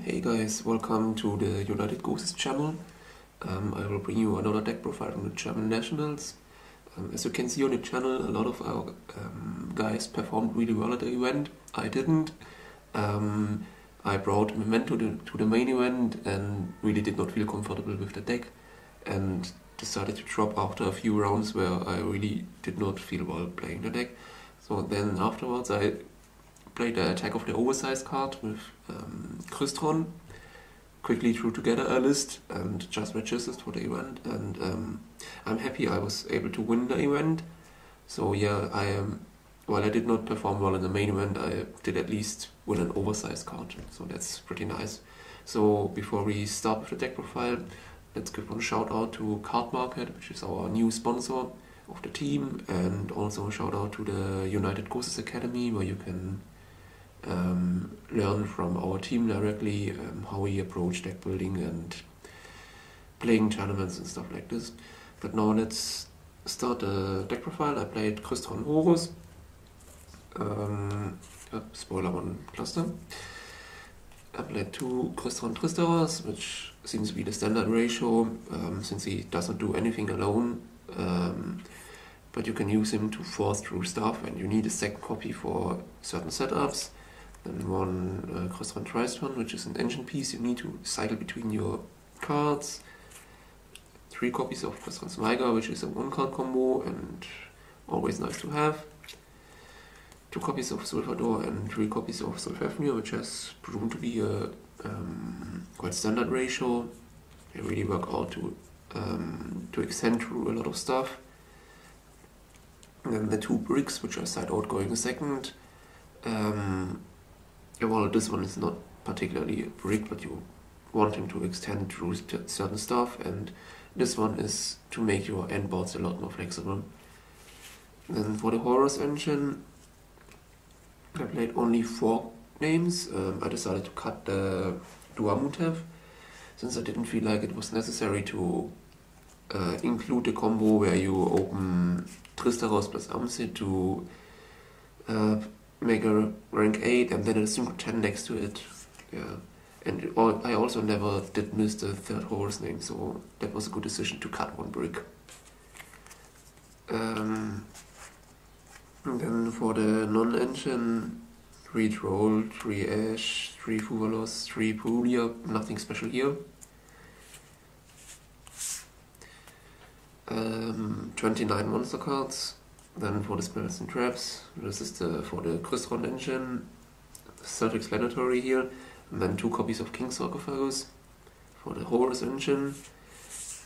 Hey guys, welcome to the United Gooses channel. I will bring you another deck profile from the German Nationals. As you can see on the channel, a lot of our guys performed really well at the event. I didn't. I brought an event to the main event and really did not feel comfortable with the deck and decided to drop after a few rounds where I really did not feel well playing the deck. So then afterwards I played the attack of the Oversized card with Crystron, quickly threw together a list and just registered for the event, and I'm happy I was able to win the event. So yeah, while I did not perform well in the main event, I did at least win an Oversized card, so that's pretty nice. So before we start with the deck profile, let's give one shout out to Card Market, which is our new sponsor of the team, and also a shout out to the United Gooses Academy, where you can learn from our team directly how we approach deck building and playing tournaments and stuff like this. But now let's start the deck profile. I played Crystron Horus, spoiler one cluster. I played two Crystron Tristeros, which seems to be the standard ratio since he doesn't do anything alone. But you can use him to force through stuff, and you need a second copy for certain setups. Then one Crystron Crystron, which is an engine piece you need to cycle between your cards. 3 copies of Crystron Schaber, which is a 1-card combo and always nice to have. 2 copies of Sulfador and 3 copies of Sulfafnir, which has proven to be a quite standard ratio. They really work out to extend through a lot of stuff. And then the 2 bricks, which are side outgoing a second. Well, this one is not particularly a brick, but you want him to extend through certain stuff, and this one is to make your end boards a lot more flexible. Then for the Horus engine, I played only 4 names. I decided to cut the Duamutev, since I didn't feel like it was necessary to include the combo where you open Tristeros plus Amsit to make a rank 8 and then a synchro 10 next to it. Yeah, and I also never did miss the 3rd Horus name, so that was a good decision to cut 1 brick. And then for the non-engine, 3 Troll, 3 Ash, 3 Fuvalos, 3 Purulia, nothing special here. 29 monster cards. Then for the spells and traps, this is for the Crystron engine, self-explanatory here. And then 2 copies of King Sarcophagus for the Horus engine.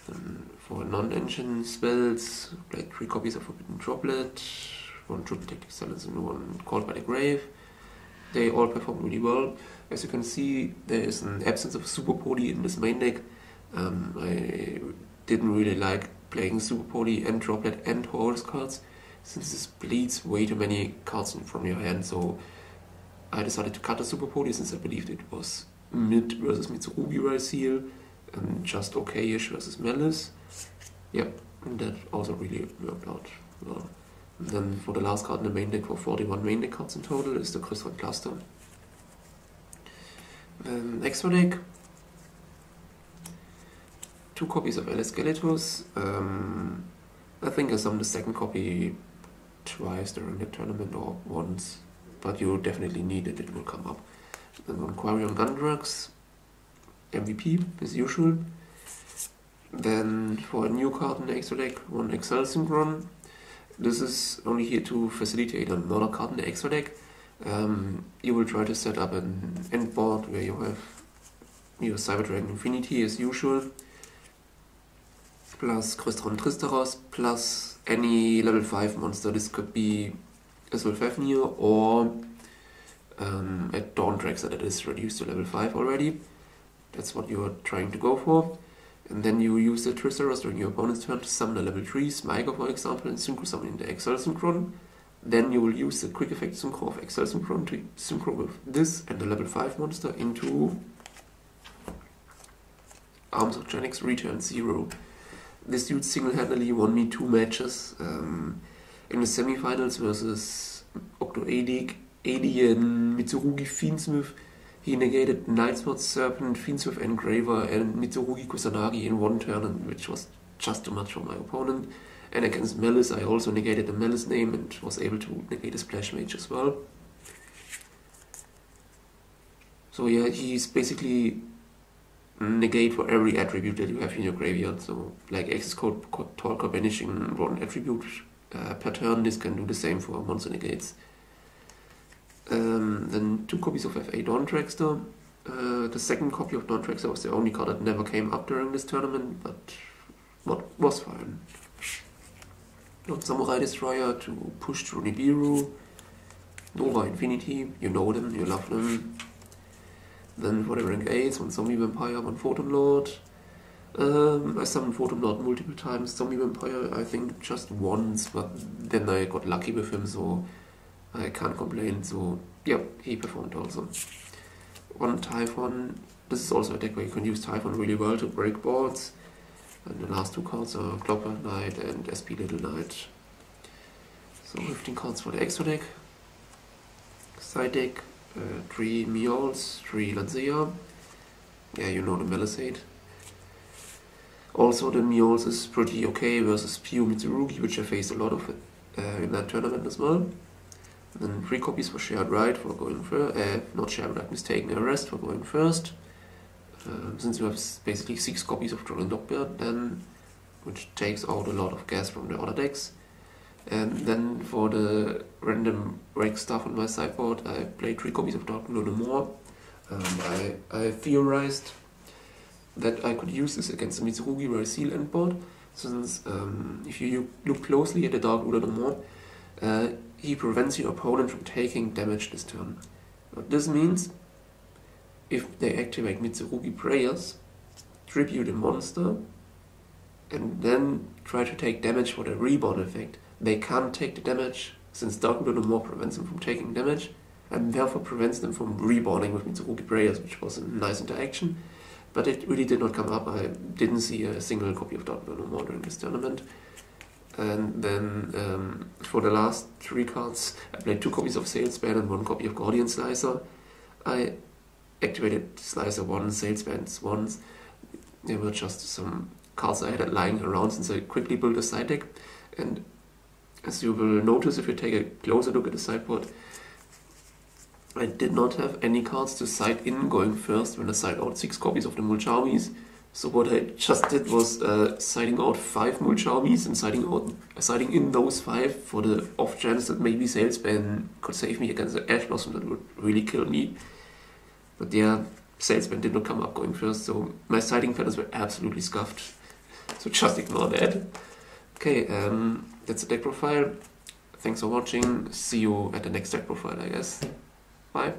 Then for non-engine spells, played 3 copies of Forbidden Droplet, 1 Triple Tactic Silence and 1 Called by the Grave. They all perform really well. As you can see, there is an absence of Super Poly in this main deck. I didn't really like playing Super Poly and Droplet and Horus cards, since this bleeds way too many cards from your hand, so I decided to cut the Super Poly since I believed it was mid versus Mitsurugi Rise Seal and just okay-ish versus Malice. Yep, and that also really worked out well. And then for the last card in the main deck, for 41 main deck cards in total, is the Crystron Cluster. Then extra deck, 2 copies of LS Skeletos. I think I summoned the second copy twice during the tournament or once, but you definitely need it, it will come up. Then 1 Quarion Gundrux, MVP as usual. Then for a new card in the extra deck, 1 Excel Synchron. This is only here to facilitate another card in the extra deck. You will try to set up an end board where you have your Cyber Dragon Infinity as usual, plus Crystron Tristeros, plus any level 5 monster. This could be a Sulfafnir or a Dawn Drexler that is reduced to level 5 already. That's what you are trying to go for. And then you use the Tristeros during your opponent's turn to summon a level 3 Smiker, for example, and synchro summon in the Excel Synchron. Then you will use the quick effect synchro of Excel Synchron to synchro with this and the level 5 monster into Arms of Genix Return 0. This dude single-handedly won me 2 matches in the semifinals versus Octo Alien Mitsurugi Fiendsmith. He negated Nightsword Serpent, Fiendswith Engraver, and Mitsurugi Kusanagi in one turn, which was just too much for my opponent. And against Malice, I also negated the Malice name and was able to negate a Splash Mage as well. So yeah, he's basically negate for every attribute that you have in your graveyard. So like Access Code, Talker, banishing one attribute per turn, this can do the same for monster negates. Then 2 copies of FA Dawn Trackster. The second copy of Dawn Trackster was the only card that never came up during this tournament, but what was fine. Samurai Destroyer to push through Nibiru. Nova Infinity, you know them, you love them. Then for the rank 8s, 1 Zombie Vampire, 1 Photon Lord. I summoned Photon Lord multiple times, Zombie Vampire I think just once, but then I got lucky with him, so I can't complain. So yeah, he performed also. 1 Typhon, this is also a deck where you can use Typhon really well to break boards. And the last 2 cards are Clopper Knight and SP Little Knight. So 15 cards for the extra deck. Side deck, 3 Meowls, 3 Lancea. Yeah, you know the Melisade. Also the Meowls is pretty okay versus Pure Mitsurugi, which I faced a lot of in that tournament as well. And then 3 copies for Shared Right for going first, not Shared Right, mistaken, Arrest for going first. Since you have basically 6 copies of Troll and Dogbeard, then, which takes out a lot of gas from the other decks. And then for the random rake stuff on my sideboard, I played 3 copies of Dark Blue no more. I theorized that I could use this against the Mitsurugi Royal Seal endboard, since if you look closely at the Dark Blue no more, he prevents your opponent from taking damage this turn. What this means, if they activate Mitsurugi Prayers, tribute a monster, and then try to take damage for the Reborn effect, they can't take the damage, since Dark Blue no more prevents them from taking damage, and therefore prevents them from reborning with Mitsurugi Prayers, which was a nice interaction. But it really did not come up. I didn't see a single copy of Dark Blue no more during this tournament. And then for the last 3 cards, I played 2 copies of Salespan and 1 copy of Guardian Slicer. I activated Slicer once, Salespans once. They were just some cards I had lying around since I quickly built a side deck. And as you will notice if you take a closer look at the sideboard, I did not have any cards to side in going first when I side out 6 copies of the Mulcharmies. So what I just did was siding out 5 Mulcharmies and siding in those 5 for the off chance that maybe Salespan could save me against the Ash Blossom that would really kill me. But yeah, Salesman did not come up going first, so my siding patterns were absolutely scuffed. So just ignore that. Okay, that's the deck profile. Thanks for watching. See you at the next deck profile, I guess. Bye.